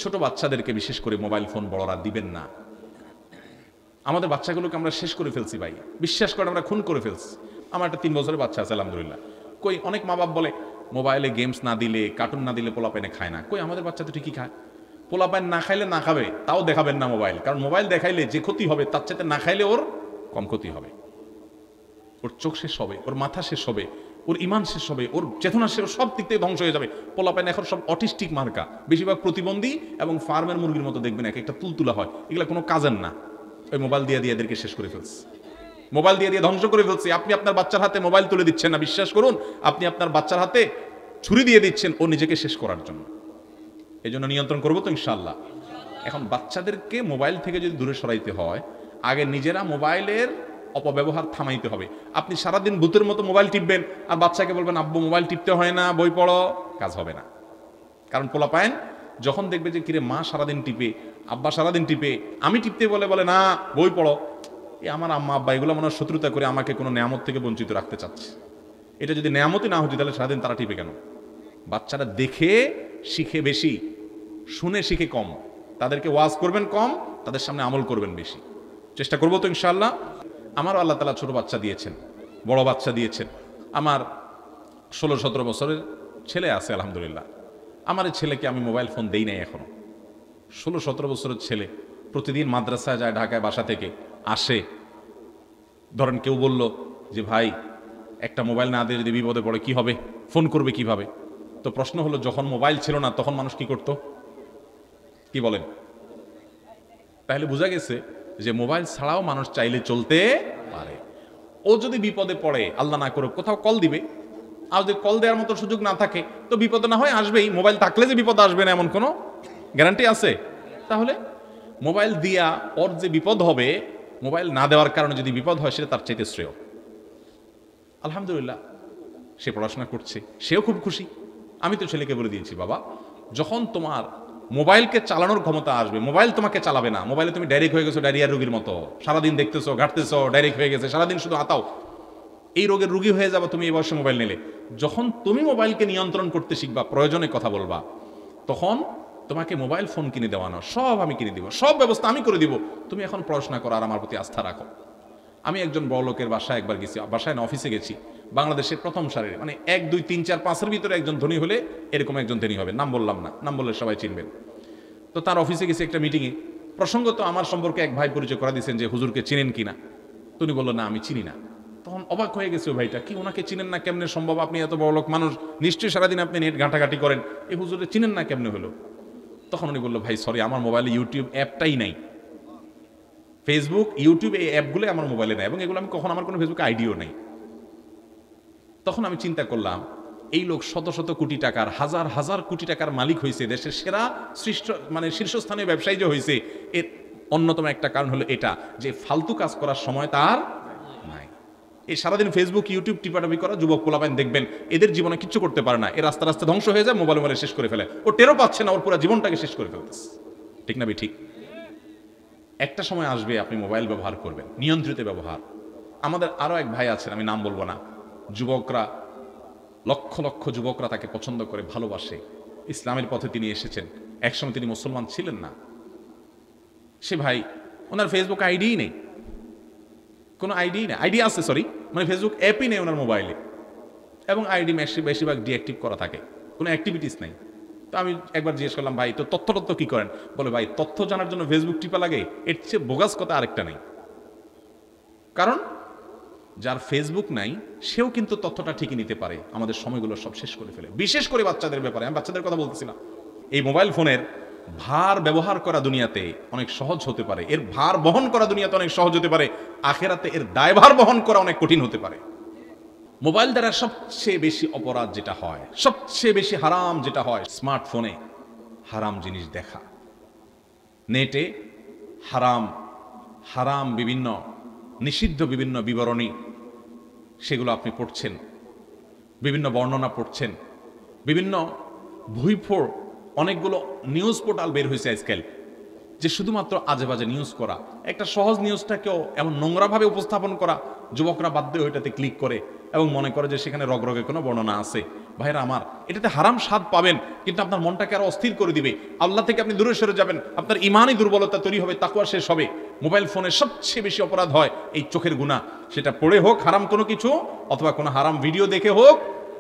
ছোট বাচ্চাদেরকে বিশেষ করে মোবাইল ফোন বড়রা দিবেন না। আমাদের বাচ্চাগুলোকে আমরা শেষ করে ফেলছি ভাই, বিশ্বাস করে আমরা খুন করে ফেলছি। আমার একটা 3 বছরের বাচ্চা আছে আলহামদুলিল্লাহ। কই অনেক মা বাপ বলে মোবাইলে গেমস না দিলে, কার্টুন না দিলে পোলাপাইনে খায় না। কই আমাদের বাচ্চা তো ঠিকই খায়। পোলাপাইন না খাইলে না খাবে, তাও দেখাবেন না মোবাইল, কারণ মোবাইল দেখাইলে যে ক্ষতি হবে তার চাইতে না খাইলে ওর কম ক্ষতি হবে। ওর চোখ শেষ হবে, ওর মাথা শেষ হবে, ওর ইমান শেষ হবে, ওর চেতনা শেষ, সব দিক থেকে ধ্বংস হয়ে যাবে। পোলাপাইন এখন সব অটিস্টিক মার্কা, বেশিরভাগ প্রতিবন্ধী এবং ফার্মের মুরগির মতো দেখবেন এক একটা তুলতুলা হয়। এগুলো কোনো কাজের না। ওই মোবাইল দিয়ে দিয়ে এদেরকে শেষ করে ফেলছে, মোবাইল দিয়ে দিয়ে ধ্বংস করে ফেলছে। আপনি আপনার বাচ্চার হাতে মোবাইল তুলে দিচ্ছেন না, বিশ্বাস করুন আপনি আপনার বাচ্চার হাতে ছুরি দিয়ে দিচ্ছেন ও নিজেকে শেষ করার জন্য। এই জন্য নিয়ন্ত্রণ করবো তো ইনশাআল্লাহ। এখন বাচ্চাদেরকে মোবাইল থেকে যদি দূরে সরাইতে হয়, আগে নিজেরা মোবাইলের অপব্যবহার থামাইতে হবে। আপনি সারাদিন ভূতের মতো মোবাইল টিপবেন আর বাচ্চাকে বলবেন আব্বু মোবাইল টিপতে হয় না, বই পড়ো, কাজ হবে না। কারণ পোলাপায়েন যখন দেখবে যে কিরে মা সারাদিন টিপে, আব্বা সারাদিন টিপে, আমি টিপতে বলে বলে না বই পড়ো, এই আমার আম্মা আব্বা এগুলো মনে হয় শত্রুতা করে আমাকে কোনো নেয়ামত থেকে বঞ্চিত রাখতে চাচ্ছে। এটা যদি নেয়ামতই না হতো তাহলে সারাদিন তারা টিপে কেন? বাচ্চারা দেখে শিখে বেশি, শুনে শিখে কম। তাদেরকে ওয়াজ করবেন কম, তাদের সামনে আমল করবেন বেশি। চেষ্টা করবো তো ইনশাআল্লাহ। আমারও আল্লাহ তাআলা ছোট বাচ্চা দিয়েছেন, বড় বাচ্চা দিয়েছেন। আমার 16-17 বছরের ছেলে আছে আলহামদুলিল্লাহ। আমার এই ছেলেকে আমি মোবাইল ফোন দেই নাই এখনো। 16-17 বছরের ছেলে প্রতিদিন মাদ্রাসায় যায়, ঢাকায় বাসা থেকে আসে। ধরেন কেউ বলল যে ভাই একটা মোবাইল না দিয়ে যদি বিপদে পড়ে কি হবে, ফোন করবে কিভাবে? তো প্রশ্ন হলো যখন মোবাইল ছিল না তখন মানুষ কি করত? কি বলেন? তাহলে বোঝা গেছে যে মোবাইল ছাড়াও মানুষ চাইলে চলতে পারে। ও যদি বিপদে পড়ে, আল্লাহ না করুক, কোথাও কল দিবে। আর যদি কল দেওয়ার মতো সুযোগ না থাকে তো বিপদ না হয় আসবেই। মোবাইল থাকলে যে বিপদ আসবে না এমন কোনো গ্যারান্টি আছে? তাহলে মোবাইল দিয়া ওর যে বিপদ হবে, মোবাইল না দেওয়ার কারণে যদি বিপদ হয় সেটা তার চাইতে শ্রেয়। আলহামদুলিল্লাহ সে পড়াশোনা করছে, সেও খুব খুশি। আমি তো ছেলেকে বলে দিয়েছি বাবা যখন তোমার মোবাইলকে চালানোর ক্ষমতা আসবে, মোবাইল তোমাকে চালাবে না। মোবাইলে তুমি ডাইরেক্ট হয়ে গেছো ডায়রিয়ার রোগীর মতো, সারাদিন দেখতেছো ঘাটতেছো, ডাইরেক্ট হয়ে গেছে, সারাদিন শুধু আতাও। এই রোগের রোগী হয়ে যাবে তুমি এই বয়সে মোবাইল নিলে। যখন তুমি মোবাইলকে নিয়ন্ত্রণ করতে শিখবা, প্রয়োজনে কথা বলবা, তখন তোমাকে মোবাইল ফোন কিনে দেওয়ানো সব আমি কিনে দিব, সব ব্যবস্থা আমি করে দিব। তুমি এখন পড়াশোনা করো আর আমার প্রতি আস্থা রাখো। আমি একজন বড় লোকের বাসায় একবার গেছি, বাসায় না অফিসে গেছি। বাংলাদেশের প্রথম সারির, মানে 1, 2, 3, 4, 5-এর ভিতরে একজন ধনী হলে এরকম একজন ধনী হবে। নাম বললাম না, নাম বললে সবাই চিনবেন। তো তার অফিসে গেছি একটা মিটিংয়ে। প্রসঙ্গত আমার সম্পর্কে এক ভাই পরিচয় করা দিয়েছেন যে হুজুরকে চিনেন কিনা। তিনি বললো না আমি চিনি না। তখন অবাক হয়ে গেছে ভাইটা, কি ওনাকে চিনেন না কেমনে সম্ভব? আপনি এত বড় লোক মানুষ, নিশ্চয়ই সারাদিন আপনি নেট ঘাঁটাঘাঁটি করেন, এই হুজুরে চিনেন না কেমনে হলো? তখন উনি বললো ভাই সরি, আমার মোবাইলে ইউটিউব অ্যাপটাই নাই, ফেসবুক ইউটিউব এই অ্যাপগুলো আমার মোবাইলে নাই, এবং এগুলো আমি কখন, আমার কোনো ফেসবুক আইডিও নেই। তখন আমি চিন্তা করলাম এই লোক শত শত কোটি টাকার, হাজার হাজার কোটি টাকার মালিক হয়েছে, দেশের সেরা শীর্ষস্থানীয় ব্যবসায়ী যে হয়েছে, এর অন্যতম একটা কারণ হলো এটা যে ফালতু কাজ করার সময় তার নাই। এই সারাদিন ফেসবুক ইউটিউব টিপাটাপি করা যুবক পোলাপাইন দেখবেন এদের জীবনে কিচ্ছু করতে পারে না। এর রাস্তা রাস্তা ধ্বংস হয়ে যায়, মোবাইল শেষ করে ফেলে। ও টেরও পাচ্ছে না, ওর পুরো জীবনটাকে শেষ করে ফেলতেছে। ঠিক না? ঠিক। একটা সময় আসবে আপনি মোবাইল ব্যবহার করবেন, নিয়ন্ত্রিত ব্যবহার। আমাদের আরো এক ভাই আছেন, আমি নাম বলবো না, যুবকরা, লক্ষ লক্ষ যুবকরা তাকে পছন্দ করে, ভালোবাসে। ইসলামের পথে তিনি এসেছেন, একসময় তিনি মুসলমান ছিলেন না। সে ভাই, ওনার ফেসবুক আইডি নেই, কোনো আইডি নেই, আইডি আছে সরি, মানে ফেসবুক অ্যাপই নেই ওনার মোবাইলে, এবং আইডি বেশিরভাগ ডিঅ্যাক্টিভ করা থাকে, কোনো অ্যাক্টিভিটিস নেই। তো আমি একবার জিজ্ঞেস করলাম ভাই তো তথ্য কি করেন? বলে ভাই তথ্য জানার জন্য ফেসবুক টিপা লাগে, এর চেয়ে বোগাস কথা আরেকটা নেই। কারণ যার ফেসবুক নাই সেও কিন্তু তথ্যটা ঠিকই নিতে পারে, আমাদের সময়গুলো সব শেষ করে ফেলে। বিশেষ করে বাচ্চাদের ব্যাপারে, আমি বাচ্চাদের কথা বলতেছি না। এই মোবাইল ফোনের ভার ব্যবহার করা দুনিয়াতে অনেক সহজ হতে পারে, এর ভার বহন করা দুনিয়াতে অনেক সহজ হতে পারে, আখেরাতে এর দায়ভার বহন করা অনেক কঠিন হতে পারে। মোবাইল দ্বারা সবচেয়ে বেশি অপরাধ যেটা হয়, সবচেয়ে বেশি হারাম যেটা হয়, স্মার্টফোনে হারাম জিনিস দেখা, নেটে হারাম হারাম বিভিন্ন নিষিদ্ধ বিভিন্ন বিবরণী, সেগুলো আপনি পড়ছেন, বিভিন্ন বর্ণনা পড়ছেন, বিভিন্ন ভুইফোড় অনেকগুলো নিউজ পোর্টাল বের হয়েছে আজকাল, যে শুধুমাত্র আজে বাজে নিউজ করা, একটা সহজ নিউজটাকেও এমন নোংরাভাবে উপস্থাপন করা, যুবকরা বাধ্য হয়ে ওইটাতে ক্লিক করে এবং মনে করে যে সেখানে রগরগে কোনো বর্ণনা আছে। ভাইরা আমার, এটাতে হারাম স্বাদ পাবেন, কিন্তু আপনার মনটাকে আরো অস্থির করে দিবে। আল্লাহ থেকে আপনি দূরে সরে যাবেন, আপনার ইমানই দুর্বলতা তৈরি হবে, তাকওয়া শেষ হবে। মোবাইল ফোনে সবচেয়ে বেশি অপরাধ হয় এই চোখের গুনাহ, সেটা পড়ে হোক হারাম কোনো কিছু, অথবা কোনো হারাম ভিডিও দেখে হোক,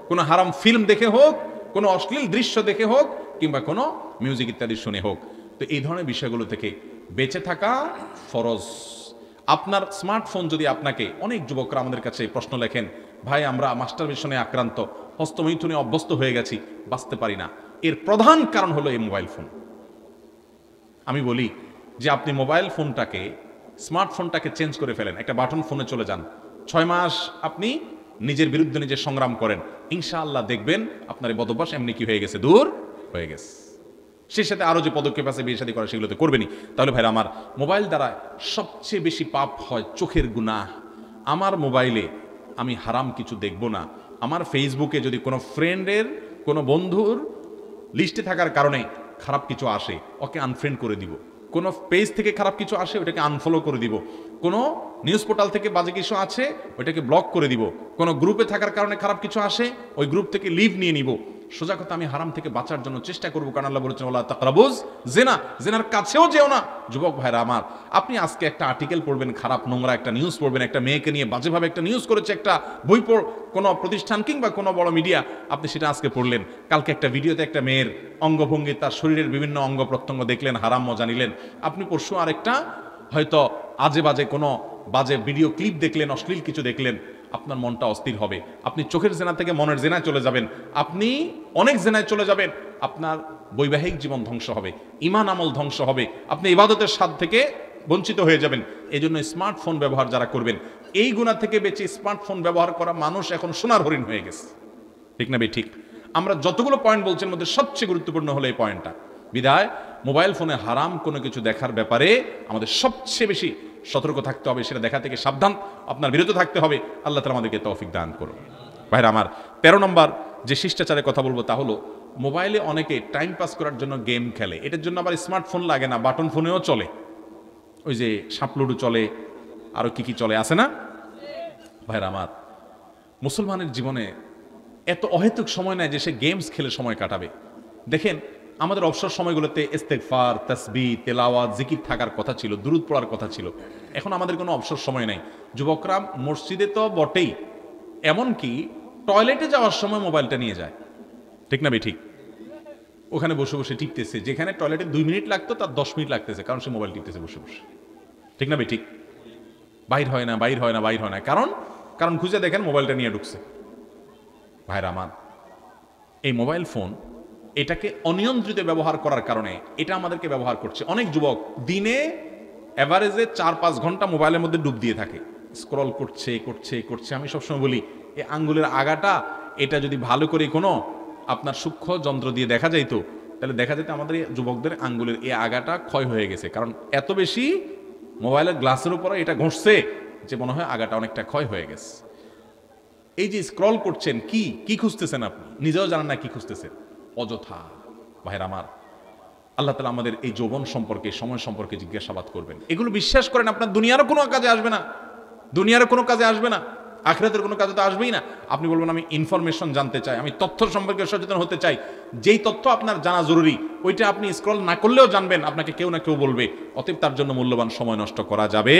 কোনো হারাম ফিল্ম দেখে হোক, কোনো অশ্লীল দৃশ্য দেখে হোক, কিংবা কোনো মিউজিক ইত্যাদি শুনে হোক। তো এই ধরনের বিষয়গুলো থেকে বেঁচে থাকা ফরজ। আপনার স্মার্টফোন যদি আপনাকে, অনেক যুবকরা আমাদের কাছে প্রশ্ন লেখেন, ভাই আমরা মাস্টারবেশনে আক্রান্ত, হস্তমৈথুনে অভ্যস্ত হয়ে গেছি, বাঁচতে পারি না। এর প্রধান কারণ হলো এই মোবাইল ফোন। আমি বলি যে আপনি মোবাইল ফোনটাকে, স্মার্টফোনটাকে চেঞ্জ করে ফেলেন, একটা বাটন ফোনে চলে যান, 6 মাস আপনি নিজের বিরুদ্ধে নিজে সংগ্রাম করেন, ইনশাআল্লাহ দেখবেন আপনার এই বদভ্যাস এমনি কি হয়ে গেছে, দূর হয়ে গেছে। সেই সাথে আরো যে পদক্ষেপ আছে বিয়ে শাদী করা, সেগুলো তো করবেনই। তাহলে ভাইরা আমার, মোবাইল দ্বারা সবচেয়ে বেশি পাপ হয় চোখের গুনাহ। আমার মোবাইলে আমি হারাম কিছু দেখব না। আমার ফেসবুকে যদি কোনো ফ্রেন্ডের, কোনো বন্ধুর লিস্টে থাকার কারণে খারাপ কিছু আসে, ওকে আনফ্রেন্ড করে দিব। কোনো পেজ থেকে খারাপ কিছু আসে, ওটাকে আনফলো করে দিব। কোনো নিউজ পোর্টাল থেকে বাজে কিছু আছে, ওইটাকে ব্লক করে দিব। কোনো গ্রুপে থাকার কারণে খারাপ কিছু আসে, ওই গ্রুপ থেকে লিভ নিয়ে নিব। সোজা কথা, আমি হারাম থেকে বাঁচার জন্য চেষ্টা করবো, কারণ আল্লাহ বলেছেন ওয়ালা তাকরাবুজ জিনা, জিনার কাছেও যেও না। যুবক ভাইরা আমার, আপনি আজকে একটা আর্টিকেল পড়বেন, খারাপ নোংরা একটা নিউজ পড়বেন, একটা মেয়েকে নিয়ে বাজেভাবে একটা নিউজ করেছে একটা বই কোনো প্রতিষ্ঠান কিংবা কোনো বড় মিডিয়া, আপনি সেটা আজকে পড়লেন। কালকে একটা ভিডিওতে একটা মেয়ের অঙ্গভঙ্গি, তার শরীরের বিভিন্ন অঙ্গ প্রত্যঙ্গ দেখলেন, হারাম মজা নিলেন। আপনি পরশু আরেকটা হয়তো আজে বাজে কোনো বাজে ভিডিও ক্লিপ দেখলেন, অশ্লীল কিছু দেখলেন, আপনার মনটা অস্থির হবে। আপনি চোখের জেনা থেকে মনের জেনায় চলে যাবেন, আপনি অনেক জেনায় চলে যাবেন, আপনার বৈবাহিক জীবন ধ্বংস হবে, ঈমান আমল ধ্বংস হবে, আপনি ইবাদতের স্বাদ থেকে বঞ্চিত হয়ে যাবেন। এই জন্য স্মার্টফোন ব্যবহার যারা করবেন, এই গুনাহ থেকে বেঁচে স্মার্টফোন ব্যবহার করা মানুষ এখন সোনার হরিণ হয়ে গেছে। ঠিক না ভাই? ঠিক। আমরা যতগুলো পয়েন্ট বলছেন, মধ্যে সবচেয়ে গুরুত্বপূর্ণ হলো এই পয়েন্টটা। বিধায় মোবাইল ফোনে হারাম কোনো কিছু দেখার ব্যাপারে আমাদের সবচেয়ে বেশি সতর্ক থাকতে হবে, সেটা দেখা থেকে সাবধান, আপনার বিরত থাকতে হবে। আল্লাহ তাআলা আমাদেরকে তৌফিক দান করুন। ভাইরা আমার, 13 নম্বর যে শিষ্টাচারের কথা বলবো তা হলো, মোবাইলে অনেকে টাইম পাস করার জন্য গেম খেলে। এটার জন্য আবার স্মার্টফোন লাগে না, বাটন ফোনেও চলে। ওই যে সাপলুডু চলে, আরো কি কি চলে, আছে না? ভাইরা আমার, মুসলমানের জীবনে এত অহেতুক সময় নেয় যে সে গেমস খেলে সময় কাটাবে। দেখেন, আমাদের অবসর সময়গুলোতে ইস্তেগফার, তাসবিহ, তেলাওয়াত, জিকির থাকার কথা ছিল, দুরূদ পড়ার কথা ছিল। এখন আমাদের কোনো অবসর সময় নাই। যুবকরা মসজিদে তো বটেই, এমনকি টয়লেটে যাওয়ার সময় মোবাইলটা নিয়ে যায়। ঠিক না ভাই? ঠিক। ওখানে বসে বসে টিপতেছে, যেখানে টয়লেটে 2 মিনিট লাগতো তার 10 মিনিট লাগতেছে, কারণ সে মোবাইল টিপতেছে বসে বসে। ঠিক না ভাই? ঠিক। বাইর হয় না, বাইর হয় না, বাইর হয় না, কারণ খুঁজে দেখেন মোবাইলটা নিয়ে ঢুকছে। ভাইরা আমার, এই মোবাইল ফোন, এটাকে অনিয়ন্ত্রিত ব্যবহার করার কারণে এটা আমাদেরকে ব্যবহার করছে। অনেক যুবক দিনে এভারেজে 4-5 ঘন্টা মোবাইলের মধ্যে ডুব দিয়ে থাকে, স্ক্রল করছে করছে করছে। আমি সবসময় বলি, এই আঙ্গুলের আগাটা, এটা যদি ভালো করে কোনো আপনার সূক্ষ্ম যন্ত্র দিয়ে দেখা যাইতো, তাহলে দেখা যেত আমাদের যুবকদের আঙ্গুলের এই আগাটা ক্ষয় হয়ে গেছে। কারণ এত বেশি মোবাইলের গ্লাসের উপরে এটা ঘষছে যে মনে হয় আগাটা অনেকটা ক্ষয় হয়ে গেছে। এই যে স্ক্রল করছেন, কি খুঁজতেছেন আপনি নিজেও জানেন না কি খুঁজতেছেন, অযথা। ভাইরা আমার, আল্লাহ তাআলা আমাদের এই যৌবন সম্পর্কে, সময় সম্পর্কে জিজ্ঞাসাবাদ করবেন। এগুলো বিশ্বাস করেন, আপনার দুনিয়ারও কোনো কাজে আসবে না, দুনিয়ারও কোনো কাজে আসবে না, আখিরাতের কোনো কাজে তো আসবেই না। আপনি বলবেন আমি ইনফরমেশন জানতে চাই, আমি তথ্য সম্পর্কে সচেতন হতে চাই। যেই তথ্য আপনার জানা জরুরি, ওইটা আপনি স্ক্রল না করলেও জানবেন, আপনাকে কেউ না কেউ বলবে। অতএব তার জন্য মূল্যবান সময় নষ্ট করা যাবে